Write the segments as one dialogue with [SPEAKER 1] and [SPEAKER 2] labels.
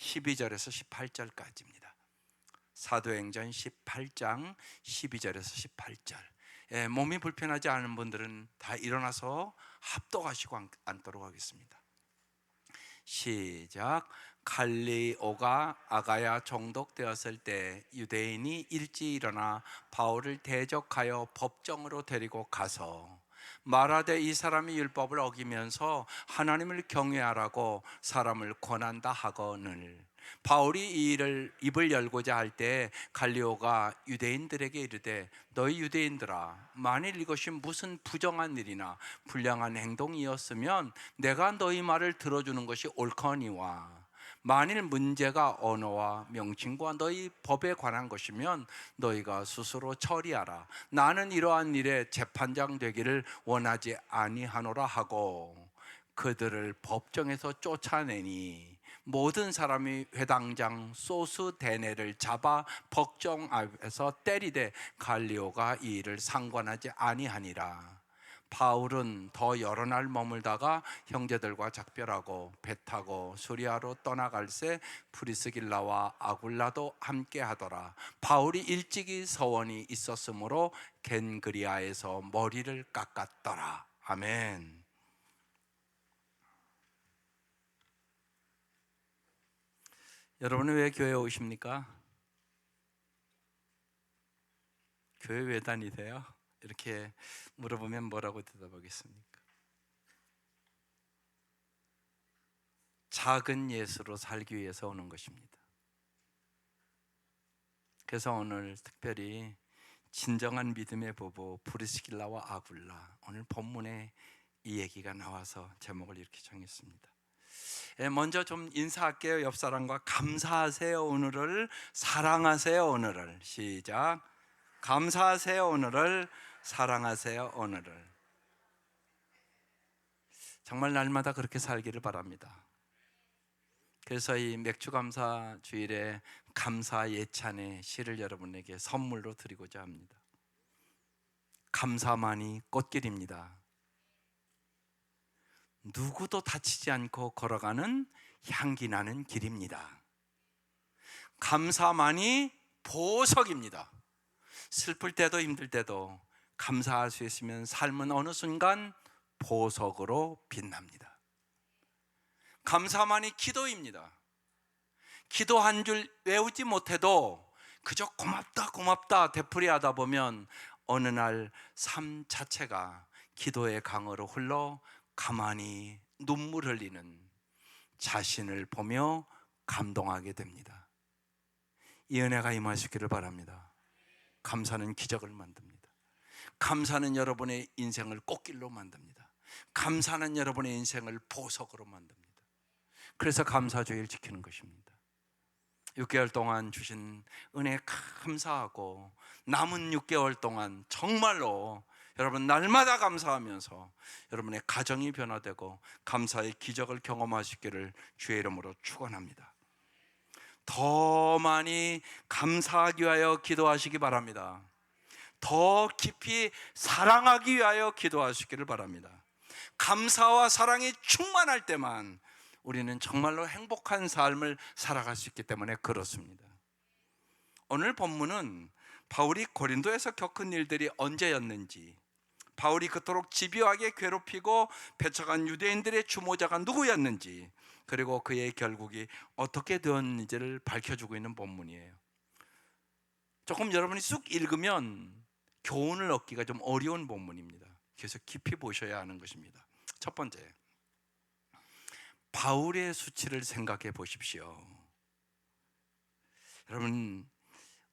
[SPEAKER 1] 12절에서 18절까지입니다. 사도행전 18장 12절에서 18절. 몸이 불편하지 않은 분들은 다 일어나서 합독하시고 앉도록 하겠습니다. 시작. 갈리오가 아가야 정독되었을 때 유대인이 일찍 일어나 바울을 대적하여 법정으로 데리고 가서 말하되 이 사람이 율법을 어기면서 하나님을 경외하라고 사람을 권한다 하거늘. 바울이 이 일을 입을 열고자 할 때 갈리오가 유대인들에게 이르되 너희 유대인들아, 만일 이것이 무슨 부정한 일이나 불량한 행동이었으면 내가 너희 말을 들어주는 것이 옳거니와 만일 문제가 언어와 명칭과 너희 법에 관한 것이면 너희가 스스로 처리하라. 나는 이러한 일에 재판장 되기를 원하지 아니하노라 하고 그들을 법정에서 쫓아내니 모든 사람이 회당장 소스데네를 잡아 법정 앞에서 때리되 갈리오가 이 일을 상관하지 아니하니라. 바울은 더 여러 날 머물다가 형제들과 작별하고 배 타고 수리아로 떠나갈새 프리스길라와 아굴라도 함께 하더라. 바울이 일찍이 서원이 있었으므로 겐그리아에서 머리를 깎았더라. 아멘. 여러분은 왜 교회에 오십니까? 교회 왜 다니세요? 이렇게 물어보면 뭐라고 대답하겠습니까? 작은 예수로 살기 위해서 오는 것입니다. 그래서 오늘 특별히 진정한 믿음의 부부 브리스길라와 아굴라, 오늘 본문에 이 얘기가 나와서 제목을 이렇게 정했습니다. 먼저 좀 인사할게요. 옆 사람과 감사하세요 오늘을, 사랑하세요 오늘을. 시작. 감사하세요 오늘을, 사랑하세요 오늘을. 정말 날마다 그렇게 살기를 바랍니다. 그래서 이 맥주감사 주일에 감사 예찬의 시를 여러분에게 선물로 드리고자 합니다. 감사만이 꽃길입니다. 누구도 다치지 않고 걸어가는 향기 나는 길입니다. 감사만이 보석입니다. 슬플 때도 힘들 때도 감사할 수 있으면 삶은 어느 순간 보석으로 빛납니다. 감사만이 기도입니다. 기도 한 줄 외우지 못해도 그저 고맙다 고맙다 되풀이하다 보면 어느 날 삶 자체가 기도의 강으로 흘러 가만히 눈물 흘리는 자신을 보며 감동하게 됩니다. 이 은혜가 임하시기를 바랍니다. 감사는 기적을 만듭니다. 감사는 여러분의 인생을 꽃길로 만듭니다. 감사는 여러분의 인생을 보석으로 만듭니다. 그래서 감사주일 지키는 것입니다. 6개월 동안 주신 은혜 감사하고 남은 6개월 동안 정말로 여러분 날마다 감사하면서 여러분의 가정이 변화되고 감사의 기적을 경험하시기를 주의 이름으로 축원합니다. 더 많이 감사하기 위하여 기도하시기 바랍니다. 더 깊이 사랑하기 위하여 기도하시기를 바랍니다. 감사와 사랑이 충만할 때만 우리는 정말로 행복한 삶을 살아갈 수 있기 때문에 그렇습니다. 오늘 본문은 바울이 고린도에서 겪은 일들이 언제였는지, 바울이 그토록 집요하게 괴롭히고 배척한 유대인들의 주모자가 누구였는지, 그리고 그의 결국이 어떻게 되었는지를 밝혀주고 있는 본문이에요. 조금 여러분이 쑥 읽으면 교훈을 얻기가 좀 어려운 본문입니다. 그래서 깊이 보셔야 하는 것입니다. 첫 번째, 바울의 수치를 생각해 보십시오. 여러분,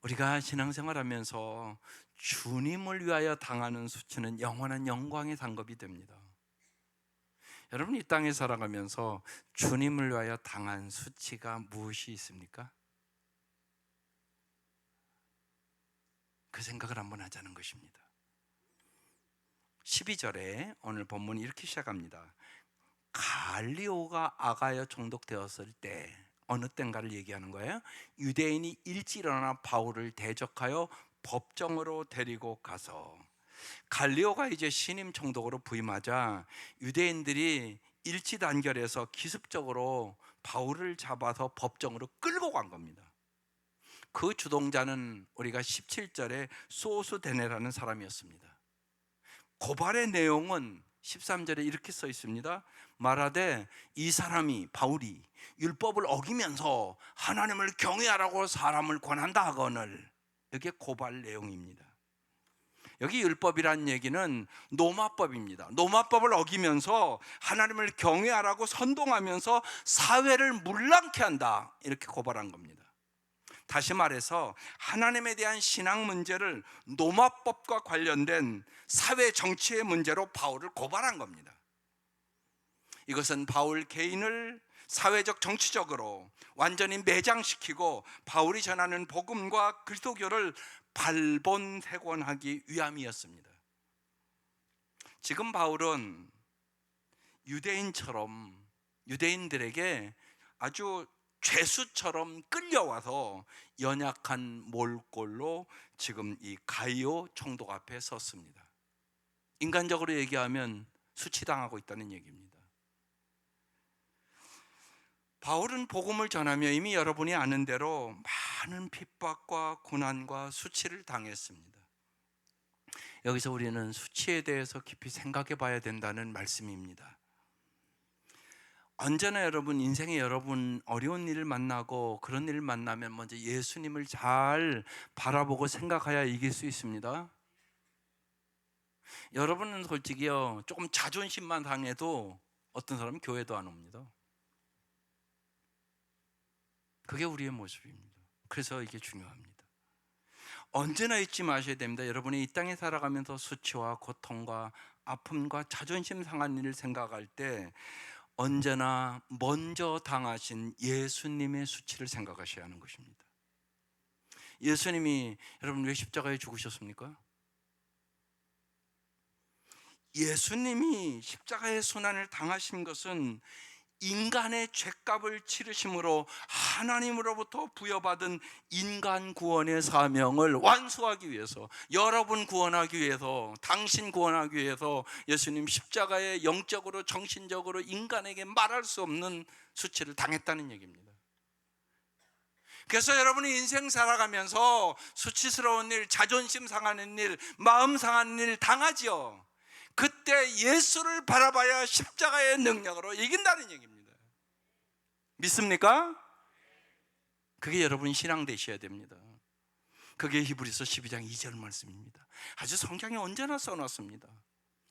[SPEAKER 1] 우리가 신앙생활하면서 주님을 위하여 당하는 수치는 영원한 영광의 상급이 됩니다. 여러분, 이 땅에 살아가면서 주님을 위하여 당한 수치가 무엇이 있습니까? 그 생각을 한번 하자는 것입니다. 12절에 오늘 본문이 이렇게 시작합니다. 갈리오가 아가야 총독되었을 때, 어느 땐가를 얘기하는 거예요. 유대인이 일찍 일어나 바울을 대적하여 법정으로 데리고 가서, 갈리오가 이제 신임 총독으로 부임하자 유대인들이 일치단결해서 기습적으로 바울을 잡아서 법정으로 끌고 간 겁니다. 그 주동자는 우리가 17절에 소수데네라는 사람이었습니다. 고발의 내용은 13절에 이렇게 써 있습니다. 말하되 이 사람이 바울이 율법을 어기면서 하나님을 경외하라고 사람을 권한다 하거늘. 이게 고발 내용입니다. 여기 율법이란 얘기는 노마법입니다. 노마법을 어기면서 하나님을 경외하라고 선동하면서 사회를 문란케 한다, 이렇게 고발한 겁니다. 다시 말해서 하나님에 대한 신앙 문제를 노마법과 관련된 사회 정치의 문제로 바울을 고발한 겁니다. 이것은 바울 개인을 사회적 정치적으로 완전히 매장시키고 바울이 전하는 복음과 그리스도교를 발본색원하기 위함이었습니다. 지금 바울은 유대인들에게 아주 죄수처럼 끌려와서 연약한 몰골로 지금 이 가이오 총독 앞에 섰습니다. 인간적으로 얘기하면 수치당하고 있다는 얘기입니다. 바울은 복음을 전하며 이미 여러분이 아는 대로 많은 핍박과 고난과 수치를 당했습니다. 여기서 우리는 수치에 대해서 깊이 생각해 봐야 된다는 말씀입니다. 언제나 여러분 인생에 여러분 어려운 일을 만나고 그런 일을 만나면 먼저 예수님을 잘 바라보고 생각해야 이길 수 있습니다. 여러분은 솔직히요, 조금 자존심만 상해도 어떤 사람은 교회도 안 옵니다. 그게 우리의 모습입니다. 그래서 이게 중요합니다. 언제나 잊지 마셔야 됩니다. 여러분이 이 땅에 살아가면서 수치와 고통과 아픔과 자존심 상한 일을 생각할 때 언제나 먼저 당하신 예수님의 수치를 생각하셔야 하는 것입니다. 예수님이 여러분 왜 십자가에 죽으셨습니까? 예수님이 십자가의 순환을 당하신 것은 인간의 죄값을 치르심으로 하나님으로부터 부여받은 인간 구원의 사명을 완수하기 위해서, 여러분 구원하기 위해서, 당신 구원하기 위해서 예수님 십자가에 영적으로 정신적으로 인간에게 말할 수 없는 수치를 당했다는 얘기입니다. 그래서 여러분이 인생 살아가면서 수치스러운 일, 자존심 상하는 일, 마음 상하는 일 당하지요. 그때 예수를 바라봐야 십자가의 능력으로 이긴다는 얘기입니다. 믿습니까? 그게 여러분 신앙 되셔야 됩니다. 그게 히브리서 12장 2절 말씀입니다. 아주 성경에 언제나 써놨습니다.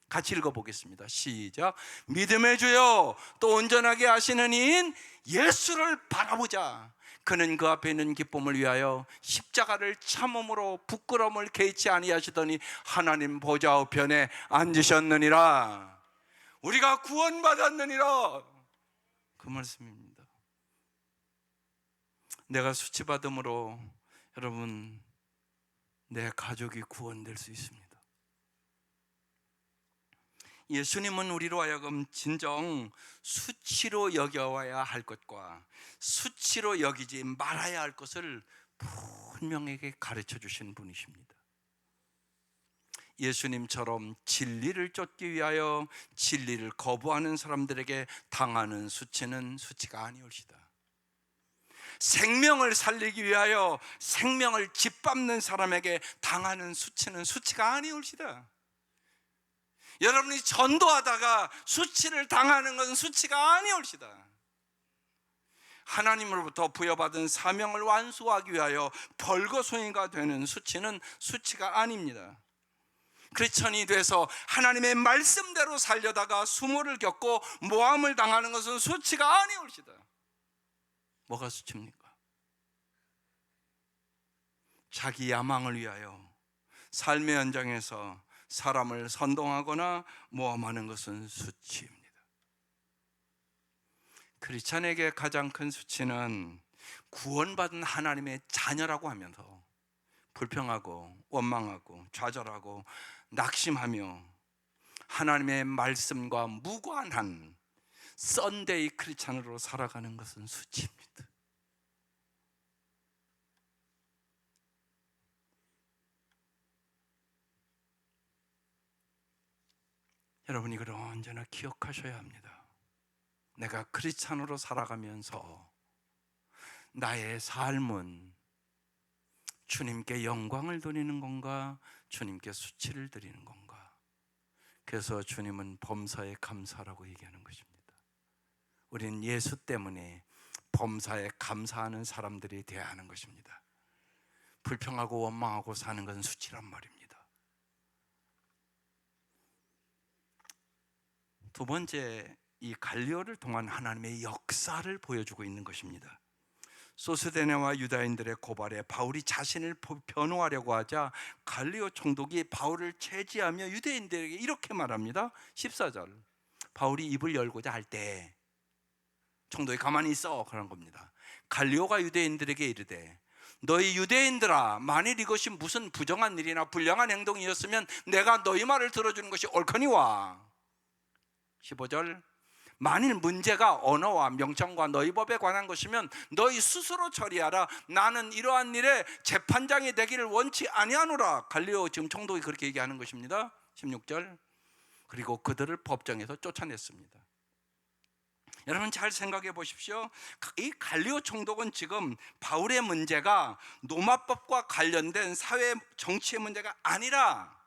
[SPEAKER 1] 같이 읽어보겠습니다. 시작. 믿음의 주여 또 온전하게 하시는 이인 예수를 바라보자. 그는 그 앞에 있는 기쁨을 위하여 십자가를 참음으로 부끄러움을 개의치 아니하시더니 하나님 보좌 우편에 앉으셨느니라. 우리가 구원받았느니라. 그 말씀입니다. 내가 수치받음으로 여러분 내 가족이 구원될 수 있습니다. 예수님은 우리로 하여금 진정 수치로 여겨야 할 것과 수치로 여기지 말아야 할 것을 분명하게 가르쳐 주신 분이십니다. 예수님처럼 진리를 쫓기 위하여 진리를 거부하는 사람들에게 당하는 수치는 수치가 아니올시다. 생명을 살리기 위하여 생명을 짓밟는 사람에게 당하는 수치는 수치가 아니올시다. 여러분이 전도하다가 수치를 당하는 것은 수치가 아니올시다. 하나님으로부터 부여받은 사명을 완수하기 위하여 벌거숭이가 되는 수치는 수치가 아닙니다. 크리스천이 돼서 하나님의 말씀대로 살려다가 수모를 겪고 모함을 당하는 것은 수치가 아니올시다. 뭐가 수치입니까? 자기 야망을 위하여 삶의 현장에서 사람을 선동하거나 모함하는 것은 수치입니다. 크리스찬에게 가장 큰 수치는 구원받은 하나님의 자녀라고 하면서 불평하고 원망하고 좌절하고 낙심하며 하나님의 말씀과 무관한 썬데이 크리스찬으로 살아가는 것은 수치입니다. 여러분 이걸 언제나 기억하셔야 합니다. 내가 크리스찬으로 살아가면서 나의 삶은 주님께 영광을 드리는 건가, 주님께 수치를 드리는 건가? 그래서 주님은 범사에 감사라고 얘기하는 것입니다. 우리는 예수 때문에 범사에 감사하는 사람들이 되어야 하는 것입니다. 불평하고 원망하고 사는 것은 수치란 말입니다. 두 번째, 이 갈리오를 통한 하나님의 역사를 보여주고 있는 것입니다. 소스데네와 유다인들의 고발에 바울이 자신을 변호하려고 하자 갈리오 총독이 바울을 제지하며 유대인들에게 이렇게 말합니다. 14절, 바울이 입을 열고자 할 때 총독이 가만히 있어, 그런 겁니다. 갈리오가 유대인들에게 이르되, 너희 유대인들아, 만일 이것이 무슨 부정한 일이나 불량한 행동이었으면 내가 너희 말을 들어주는 것이 옳거니와. 15절, 만일 문제가 언어와 명령과 너희 법에 관한 것이면 너희 스스로 처리하라. 나는 이러한 일에 재판장이 되기를 원치 아니하노라. 갈리오 지금 총독이 그렇게 얘기하는 것입니다. 16절, 그리고 그들을 법정에서 쫓아냈습니다. 여러분 잘 생각해 보십시오. 이 갈리오 총독은 지금 바울의 문제가 로마법과 관련된 사회 정치의 문제가 아니라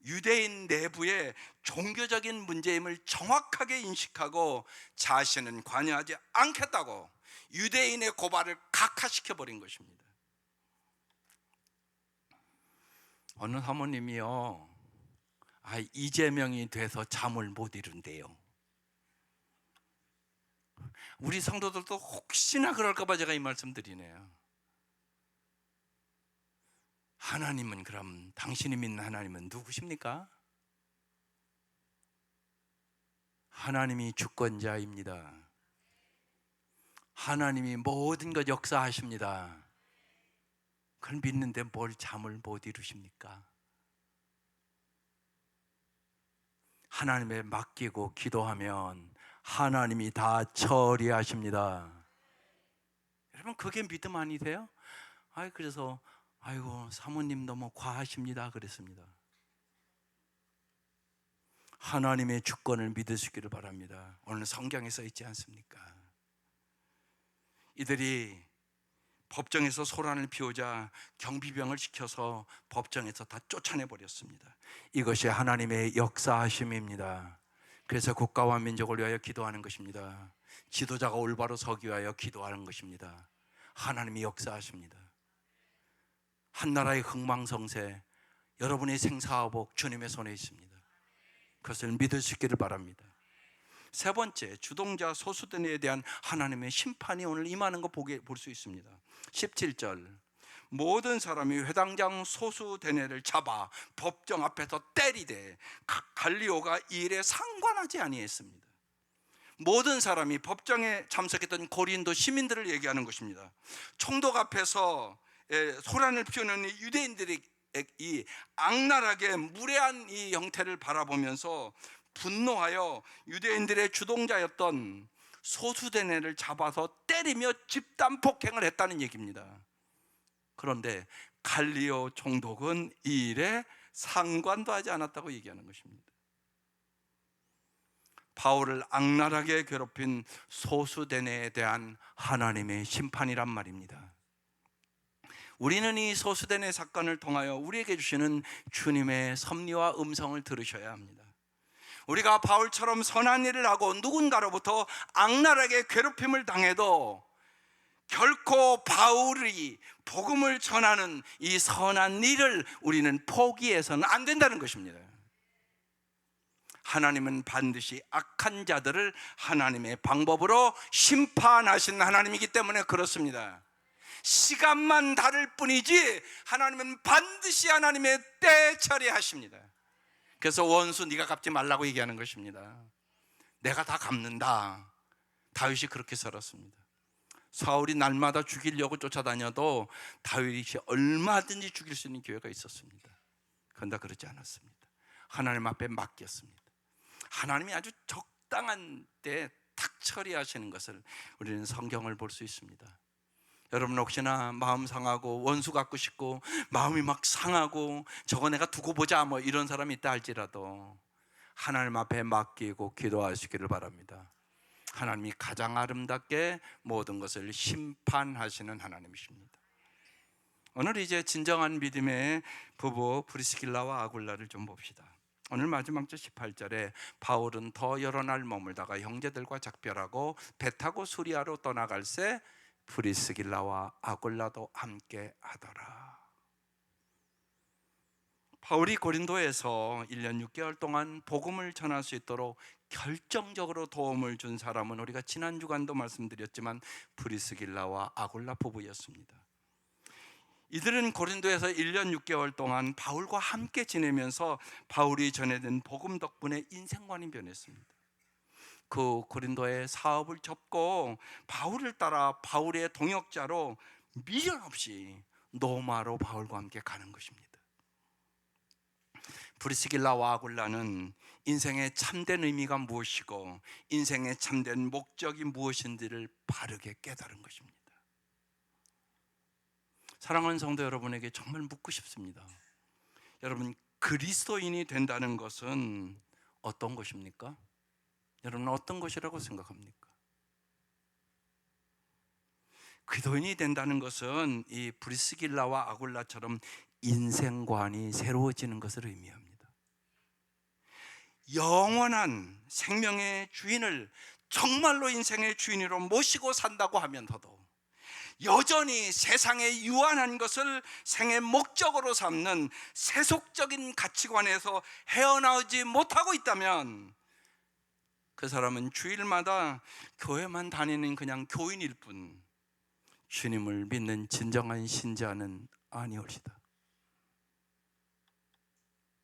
[SPEAKER 1] 유대인 내부의 종교적인 문제임을 정확하게 인식하고 자신은 관여하지 않겠다고 유대인의 고발을 각하시켜 버린 것입니다. 어느 사모님이요, 이재명이 돼서 잠을 못 이룬대요. 우리 성도들도 혹시나 그럴까 봐 제가 이 말씀 드리네요. 하나님은, 그럼 당신이 믿는 하나님은 누구십니까? 하나님이 주권자입니다. 하나님이 모든 것 역사하십니다. 그걸 믿는데 뭘 잠을 못 이루십니까? 하나님에 맡기고 기도하면 하나님이 다 처리하십니다. 여러분 그게 믿음 아니세요? 그래서 아이고 사모님 너무 과하십니다 그랬습니다. 하나님의 주권을 믿으시기를 바랍니다. 오늘 성경에 써 있지 않습니까? 이들이 법정에서 소란을 피우자 경비병을 시켜서 법정에서 다 쫓아내버렸습니다. 이것이 하나님의 역사하심입니다. 그래서 국가와 민족을 위하여 기도하는 것입니다. 지도자가 올바로 서기 위하여 기도하는 것입니다. 하나님이 역사하십니다. 한 나라의 흥망성쇠, 여러분의 생사화복 주님의 손에 있습니다. 그것을 믿으시기를 바랍니다. 세 번째, 주동자 소수된에 대한 하나님의 심판이 오늘 임하는 거 볼 수 있습니다. 17절, 모든 사람이 회당장 소수대네를 잡아 법정 앞에서 때리되 갈리오가 이 일에 상관하지 아니했습니다. 모든 사람이 법정에 참석했던 고린도 시민들을 얘기하는 것입니다. 총독 앞에서 소란을 피우는 유대인들이 이 악랄하게 무례한 이 형태를 바라보면서 분노하여 유대인들의 주동자였던 소수대네를 잡아서 때리며 집단 폭행을 했다는 얘기입니다. 그런데 갈리오 총독은 이 일에 상관도 하지 않았다고 얘기하는 것입니다. 바울을 악랄하게 괴롭힌 소수대네에 대한 하나님의 심판이란 말입니다. 우리는 이 소수대네 사건을 통하여 우리에게 주시는 주님의 섭리와 음성을 들으셔야 합니다. 우리가 바울처럼 선한 일을 하고 누군가로부터 악랄하게 괴롭힘을 당해도 결코 바울이 복음을 전하는 이 선한 일을 우리는 포기해서는 안 된다는 것입니다. 하나님은 반드시 악한 자들을 하나님의 방법으로 심판하신 하나님이기 때문에 그렇습니다. 시간만 다를 뿐이지 하나님은 반드시 하나님의 때 처리하십니다. 그래서 원수 네가 갚지 말라고 얘기하는 것입니다. 내가 다 갚는다. 다윗이 그렇게 살았습니다. 사울이 날마다 죽이려고 쫓아다녀도 다윗이 얼마든지 죽일 수 있는 기회가 있었습니다. 그런데 그렇지 않았습니다. 하나님 앞에 맡겼습니다. 하나님이 아주 적당한 때에 탁 처리하시는 것을 우리는 성경을 볼 수 있습니다. 여러분 혹시나 마음 상하고 원수 갖고 싶고 마음이 막 상하고 저거 내가 두고 보자 뭐 이런 사람이 있다 할지라도 하나님 앞에 맡기고 기도하시기를 바랍니다. 하나님이 가장 아름답게 모든 것을 심판하시는 하나님이십니다. 오늘 이제 진정한 믿음의 부부 브리스길라와 아굴라를 좀 봅시다. 오늘 마지막 절 18절에 바울은 더 여러 날 머물다가 형제들과 작별하고 배 타고 수리아로 떠나갈새 브리스길라와 아굴라도 함께 하더라. 바울이 고린도에서 1년 6개월 동안 복음을 전할 수 있도록 결정적으로 도움을 준 사람은 우리가 지난 주간도 말씀드렸지만 브리스길라와 아굴라 부부였습니다. 이들은 고린도에서 1년 6개월 동안 바울과 함께 지내면서 바울이 전해진 복음 덕분에 인생관이 변했습니다. 그 고린도의 사업을 접고 바울을 따라 바울의 동역자로 미련 없이 로마로 바울과 함께 가는 것입니다. 브리스길라와 아굴라는 인생의 참된 의미가 무엇이고 인생의 참된 목적이 무엇인지를 바르게 깨달은 것입니다. 사랑하는 성도 여러분에게 정말 묻고 싶습니다. 여러분, 그리스도인이 된다는 것은 어떤 것입니까? 여러분, 어떤 것이라고 생각합니까? 그리스도인이 된다는 것은 이 브리스길라와 아굴라처럼 인생관이 새로워지는 것을 의미합니다. 영원한 생명의 주인을 정말로 인생의 주인으로 모시고 산다고 하면서도 여전히 세상에 유한한 것을 생의 목적으로 삼는 세속적인 가치관에서 헤어나오지 못하고 있다면 그 사람은 주일마다 교회만 다니는 그냥 교인일 뿐 주님을 믿는 진정한 신자는 아니올시다.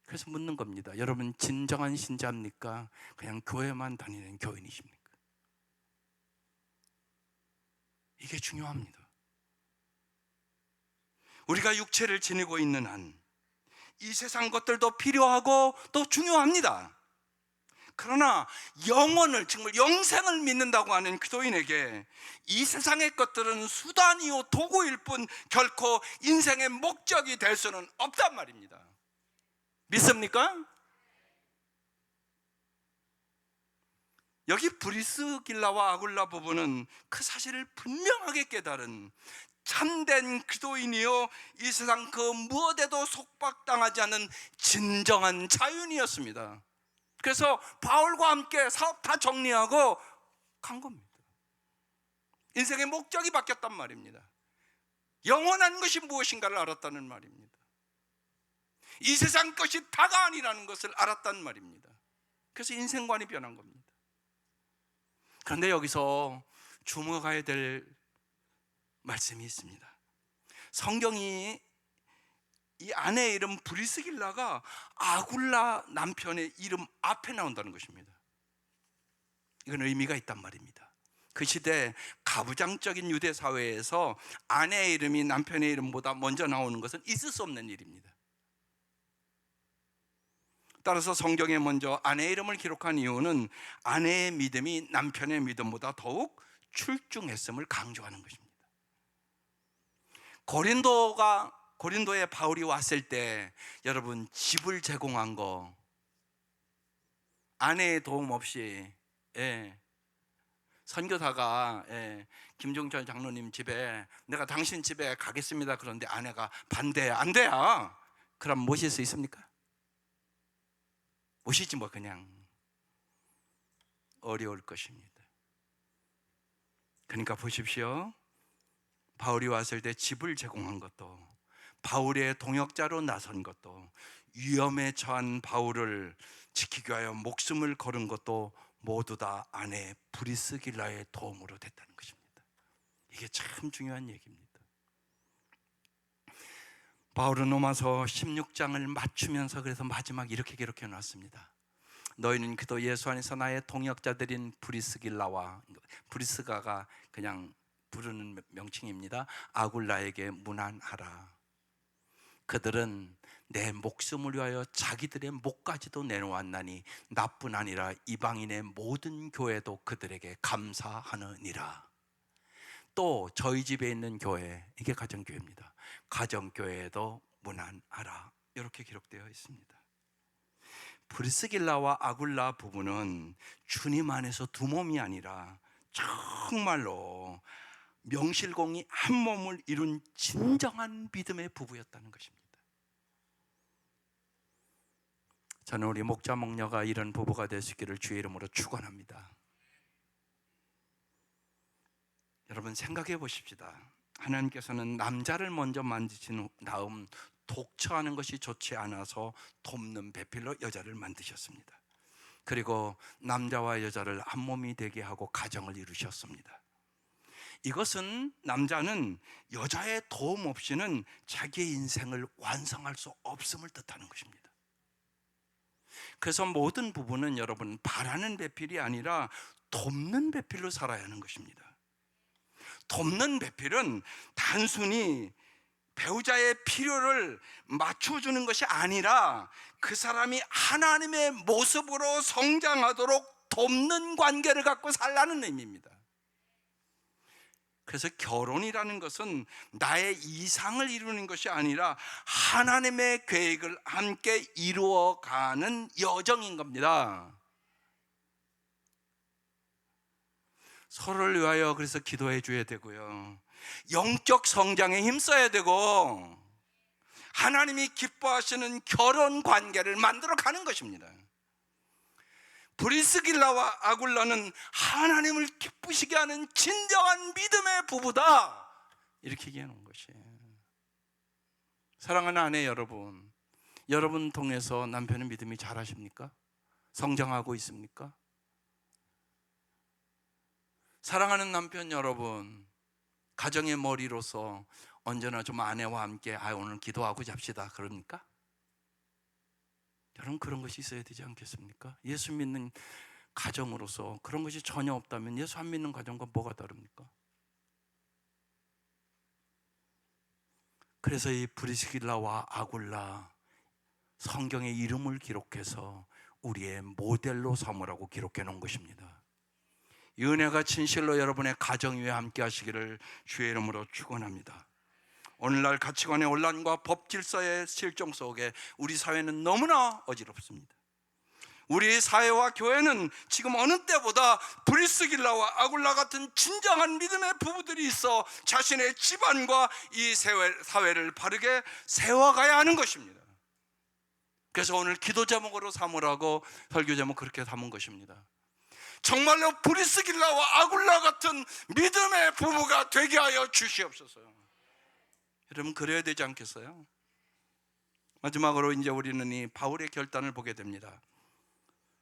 [SPEAKER 1] 그래서 묻는 겁니다. 여러분, 진정한 신자입니까? 그냥 교회만 다니는 교인이십니까? 이게 중요합니다. 우리가 육체를 지니고 있는 한 이 세상 것들도 필요하고 또 중요합니다. 그러나 영혼을, 정말 영생을 믿는다고 하는 그리스도인에게 이 세상의 것들은 수단이요 도구일 뿐 결코 인생의 목적이 될 수는 없단 말입니다. 믿습니까? 여기 브리스길라와 아굴라 부부는 그 사실을 분명하게 깨달은 참된 기도인이요 이 세상 그 무엇에도 속박당하지 않는 진정한 자유인이었습니다. 그래서 바울과 함께 사업 다 정리하고 간 겁니다. 인생의 목적이 바뀌었단 말입니다. 영원한 것이 무엇인가를 알았다는 말입니다. 이 세상 것이 다가 아니라는 것을 알았단 말입니다. 그래서 인생관이 변한 겁니다. 그런데 여기서 주목해야 될 말씀이 있습니다. 성경이 이 아내의 이름 브리스길라가 아굴라 남편의 이름 앞에 나온다는 것입니다. 이건 의미가 있단 말입니다. 그 시대 가부장적인 유대 사회에서 아내의 이름이 남편의 이름보다 먼저 나오는 것은 있을 수 없는 일입니다. 따라서 성경에 먼저 아내의 이름을 기록한 이유는 아내의 믿음이 남편의 믿음보다 더욱 출중했음을 강조하는 것입니다. 고린도에 바울이 왔을 때 여러분 집을 제공한 거 아내의 도움 없이 선교사가 김종철 장로님 집에 내가 당신 집에 가겠습니다 그런데 아내가 반대 안 돼요. 그럼 모실 수 있습니까? 모시지 뭐 그냥 어려울 것입니다. 그러니까 보십시오. 바울이 왔을 때 집을 제공한 것도 바울의 동역자로 나선 것도 위험에 처한 바울을 지키기 위하여 목숨을 걸은 것도 모두 다 아내 브리스길라의 도움으로 됐다는 것입니다. 이게 참 중요한 얘기입니다. 바울은 로마서 16장을 맞추면서 그래서 마지막 이렇게 기록해 놨습니다. 너희는 그도 예수 안에서 나의 동역자들인 브리스길라와 브리스가가 그냥 부르는 명칭입니다. 아굴라에게 문안하라. 그들은 내 목숨을 위하여 자기들의 목까지도 내놓았나니 나뿐 아니라 이방인의 모든 교회도 그들에게 감사하느니라. 또 저희 집에 있는 교회, 이게 가정교회입니다. 가정교회에도 문안하라. 이렇게 기록되어 있습니다. 브리스길라와 아굴라 부부는 주님 안에서 두 몸이 아니라 정말로 명실공히 한 몸을 이룬 진정한 믿음의 부부였다는 것입니다. 저는 우리 목자 목녀가 이런 부부가 되시기를 주의 이름으로 축원합니다. 여러분 생각해 보십시다. 하나님께서는 남자를 먼저 만드신 다음 독처하는 것이 좋지 않아서 돕는 배필로 여자를 만드셨습니다. 그리고 남자와 여자를 한 몸이 되게 하고 가정을 이루셨습니다. 이것은 남자는 여자의 도움 없이는 자기의 인생을 완성할 수 없음을 뜻하는 것입니다. 그래서 모든 부부는 여러분 바라는 배필이 아니라 돕는 배필로 살아야 하는 것입니다. 돕는 배필은 단순히 배우자의 필요를 맞춰주는 것이 아니라 그 사람이 하나님의 모습으로 성장하도록 돕는 관계를 갖고 살라는 의미입니다. 그래서 결혼이라는 것은 나의 이상을 이루는 것이 아니라 하나님의 계획을 함께 이루어가는 여정인 겁니다. 서로를 위하여 그래서 기도해 줘야 되고요, 영적 성장에 힘써야 되고, 하나님이 기뻐하시는 결혼 관계를 만들어 가는 것입니다. 브리스길라와 아굴라는 하나님을 기쁘시게 하는 진정한 믿음의 부부다, 이렇게 얘기하는 것이에요. 사랑하는 아내 여러분, 여러분 통해서 남편의 믿음이 잘하십니까? 성장하고 있습니까? 사랑하는 남편 여러분, 가정의 머리로서 언제나 좀 아내와 함께 오늘 기도하고 잡시다 그럽니까? 여러분 그런 것이 있어야 되지 않겠습니까? 예수 믿는 가정으로서 그런 것이 전혀 없다면 예수 안 믿는 가정과 뭐가 다릅니까? 그래서 이 브리스길라와 아굴라 성경의 이름을 기록해서 우리의 모델로 삼으라고 기록해 놓은 것입니다. 이 은혜가 진실로 여러분의 가정 위에 함께 하시기를 주의 이름으로 축원합니다. 오늘날 가치관의 혼란과 법 질서의 실종 속에 우리 사회는 너무나 어지럽습니다. 우리 사회와 교회는 지금 어느 때보다 브리스길라와 아굴라 같은 진정한 믿음의 부부들이 있어 자신의 집안과 이 사회를 바르게 세워가야 하는 것입니다. 그래서 오늘 기도 제목으로 삼으라고 설교 제목 그렇게 삼은 것입니다. 정말로 브리스길라와 아굴라 같은 믿음의 부부가 되게 하여 주시옵소서. 여러분 그래야 되지 않겠어요? 마지막으로 이제 우리는 이 바울의 결단을 보게 됩니다.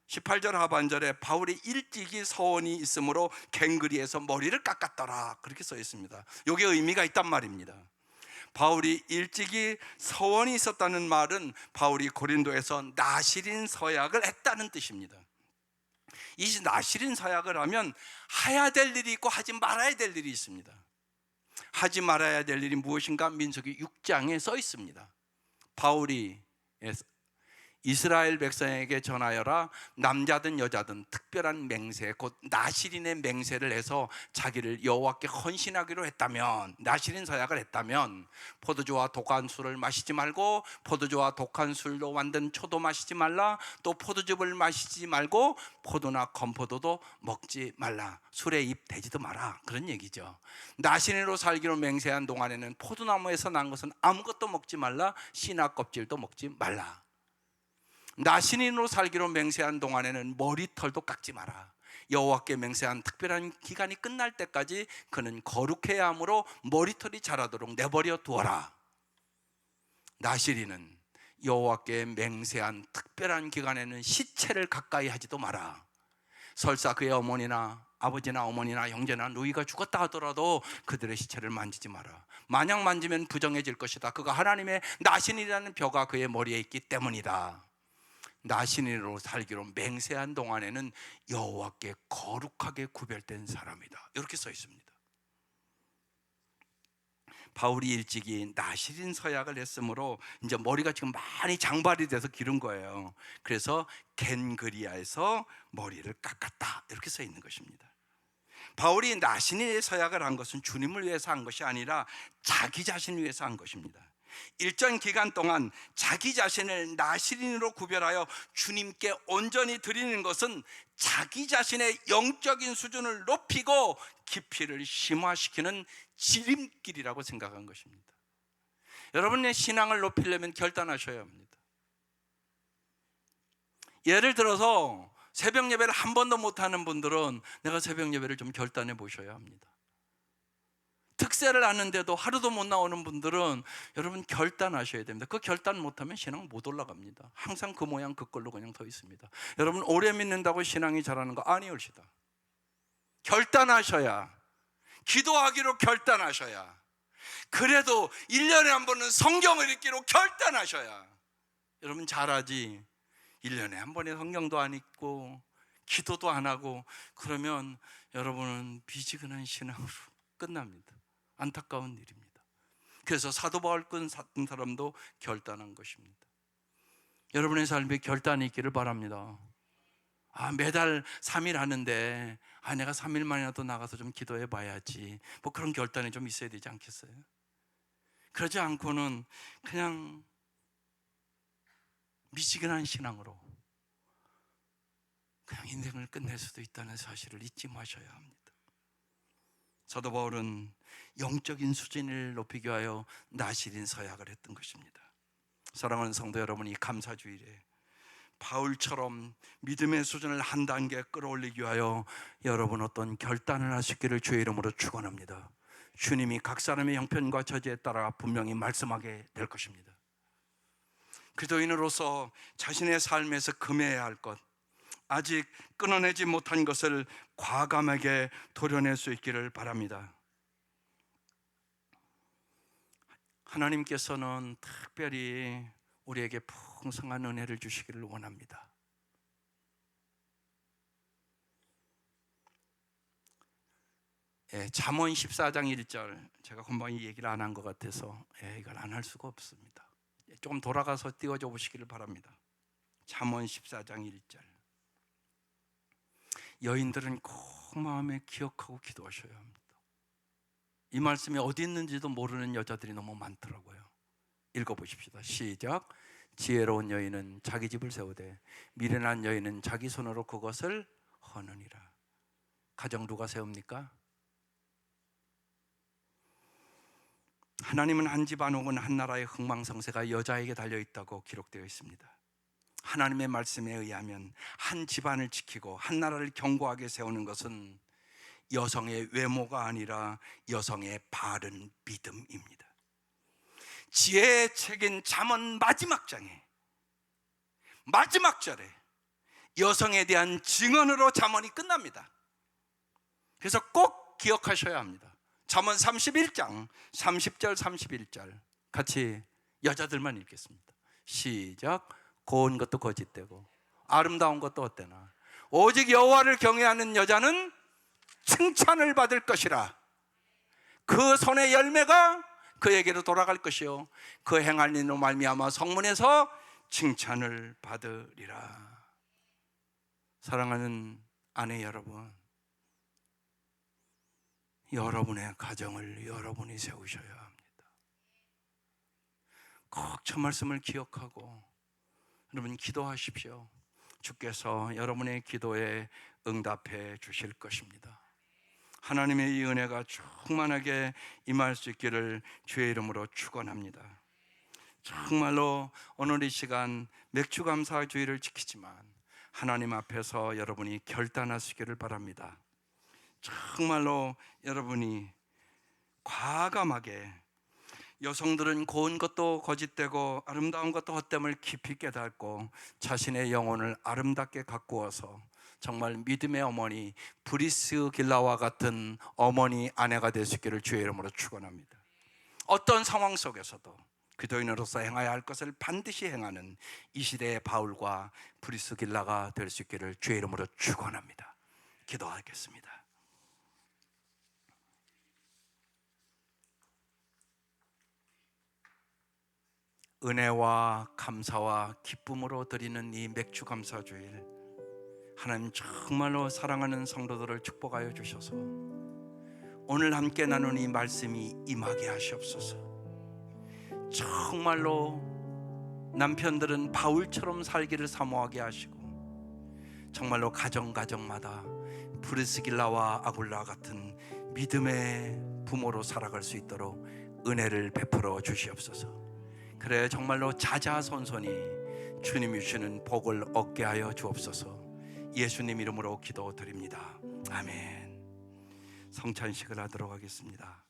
[SPEAKER 1] 18절 하반절에 바울이 일찍이 서원이 있으므로 갱그리에서 머리를 깎았더라 그렇게 써 있습니다. 이게 의미가 있단 말입니다. 바울이 일찍이 서원이 있었다는 말은 바울이 고린도에서 나실인 서약을 했다는 뜻입니다. 이 나실인 서약을 하면 해야 될 일이 있고 하지 말아야 될 일이 있습니다. 하지 말아야 될 일이 무엇인가? 민수기 6장에 써 있습니다. 바울이 이스라엘 백성에게 전하여라, 남자든 여자든 특별한 맹세 곧 나실인의 맹세를 해서 자기를 여호와께 헌신하기로 했다면, 나실인 서약을 했다면 포도주와 독한 술을 마시지 말고 포도주와 독한 술로 만든 초도 마시지 말라, 또 포도즙을 마시지 말고 포도나 건포도도 먹지 말라, 술에 입 대지도 마라, 그런 얘기죠. 나실인으로 살기로 맹세한 동안에는 포도나무에서 난 것은 아무것도 먹지 말라, 씨나 껍질도 먹지 말라. 나신인으로 살기로 맹세한 동안에는 머리털도 깎지 마라. 여호와께 맹세한 특별한 기간이 끝날 때까지 그는 거룩해야 하므로 머리털이 자라도록 내버려 두어라. 나실인은 여호와께 맹세한 특별한 기간에는 시체를 가까이 하지도 마라. 설사 그의 어머니나 아버지나 어머니나 형제나 누이가 죽었다 하더라도 그들의 시체를 만지지 마라. 만약 만지면 부정해질 것이다. 그가 하나님의 나신이라는 벼가 그의 머리에 있기 때문이다. 나신인으로 살기로 맹세한 동안에는 여호와께 거룩하게 구별된 사람이다, 이렇게 써 있습니다. 바울이 일찍이 나실인 서약을 했으므로 이제 머리가 지금 많이 장발이 돼서 기른 거예요. 그래서 겐그리아에서 머리를 깎았다, 이렇게 써 있는 것입니다. 바울이 나신인의 서약을 한 것은 주님을 위해서 한 것이 아니라 자기 자신을 위해서 한 것입니다. 일정 기간 동안 자기 자신을 나시린으로 구별하여 주님께 온전히 드리는 것은 자기 자신의 영적인 수준을 높이고 깊이를 심화시키는 지름길이라고 생각한 것입니다. 여러분의 신앙을 높이려면 결단하셔야 합니다. 예를 들어서 새벽 예배를 한 번도 못하는 분들은 내가 새벽 예배를 좀 결단해 보셔야 합니다. 특세를 아는데도 하루도 못 나오는 분들은 여러분 결단하셔야 됩니다. 그 결단 못하면 신앙 못 올라갑니다. 항상 그 모양 그 꼴로 그냥 서 있습니다. 여러분 오래 믿는다고 신앙이 자라는 거 아니올시다. 결단하셔야, 기도하기로 결단하셔야, 그래도 1년에 한 번은 성경을 읽기로 결단하셔야 여러분 잘하지. 1년에 한 번의 성경도 안 읽고 기도도 안 하고 그러면 여러분은 미지근한 신앙으로 끝납니다. 안타까운 일입니다. 그래서 사도 바울 같은 사람도 결단한 것입니다. 여러분의 삶에 결단이 있기를 바랍니다. 매달 3일 하는데 내가 3일만이라도 나가서 좀 기도해 봐야지, 뭐 그런 결단이 좀 있어야 되지 않겠어요? 그러지 않고는 그냥 미지근한 신앙으로 그냥 인생을 끝낼 수도 있다는 사실을 잊지 마셔야 합니다. 사도 바울은 영적인 수준을 높이기 위하여 나시린 서약을 했던 것입니다. 사랑하는 성도 여러분, 이 감사주일에 바울처럼 믿음의 수준을 한 단계 끌어올리기 위하여 여러분 어떤 결단을 하시기를 주의 이름으로 축원합니다. 주님이 각 사람의 형편과 처지에 따라 분명히 말씀하게 될 것입니다. 기도인으로서 자신의 삶에서 금해야 할 것, 아직 끊어내지 못한 것을 과감하게 도려낼 수 있기를 바랍니다. 하나님께서는 특별히 우리에게 풍성한 은혜를 주시기를 원합니다. 잠언 14장 1절, 제가 금방 이 얘기를 안 한 것 같아서 이걸 안 할 수가 없습니다. 조금 돌아가서 띄워줘 보시기를 바랍니다. 잠언 14장 1절. 여인들은 꼭 마음에 기억하고 기도하셔야 합니다. 이 말씀이 어디 있는지도 모르는 여자들이 너무 많더라고요. 읽어보십시다. 시작. 지혜로운 여인은 자기 집을 세우되 미련한 여인은 자기 손으로 그것을 허느니라. 가정 누가 세웁니까? 하나님은 한 집안 혹은 한 나라의 흥망성쇠가 여자에게 달려있다고 기록되어 있습니다. 하나님의 말씀에 의하면 한 집안을 지키고 한 나라를 견고하게 세우는 것은 여성의 외모가 아니라 여성의 바른 믿음입니다. 지혜의 책인 잠언 마지막 장에, 마지막 절에 여성에 대한 증언으로 잠언이 끝납니다. 그래서 꼭 기억하셔야 합니다. 잠언 31장 30절 31절 같이 여자들만 읽겠습니다. 시작. 고운 것도 거짓되고 아름다운 것도 헛되나 오직 여호와를 경외하는 여자는 칭찬을 받을 것이라. 그 손의 열매가 그에게로 돌아갈 것이요 그 행할 일로 말미암아 성문에서 칭찬을 받으리라. 사랑하는 아내 여러분, 여러분의 가정을 여러분이 세우셔야 합니다. 꼭 저 말씀을 기억하고 여러분 기도하십시오. 주께서 여러분의 기도에 응답해 주실 것입니다. 하나님의 이 은혜가 충만하게 임할 수 있기를 주의 이름으로 축원합니다. 정말로 오늘 이 시간 맥주감사주의를 지키지만 하나님 앞에서 여러분이 결단하시기를 바랍니다. 정말로 여러분이 과감하게, 여성들은 고운 것도 거짓되고 아름다운 것도 헛됨을 깊이 깨닫고 자신의 영혼을 아름답게 가꾸어서 정말 믿음의 어머니 브리스길라와 같은 어머니 아내가 될 수 있기를 주의 이름으로 축원합니다. 어떤 상황 속에서도 기도인으로서 행해야 할 것을 반드시 행하는 이 시대의 바울과 브리스길라가 될 수 있기를 주의 이름으로 축원합니다. 기도하겠습니다. 은혜와 감사와 기쁨으로 드리는 이 맥주 감사주일, 하나님 정말로 사랑하는 성도들을 축복하여 주셔서 오늘 함께 나눈 이 말씀이 임하게 하시옵소서. 정말로 남편들은 바울처럼 살기를 사모하게 하시고, 정말로 가정마다 브리스길라와 아굴라 같은 믿음의 부모로 살아갈 수 있도록 은혜를 베풀어 주시옵소서. 그래 정말로 자자손손이 주님이 주시는 복을 얻게 하여 주옵소서. 예수님 이름으로 기도드립니다. 아멘. 성찬식을 하도록 하겠습니다.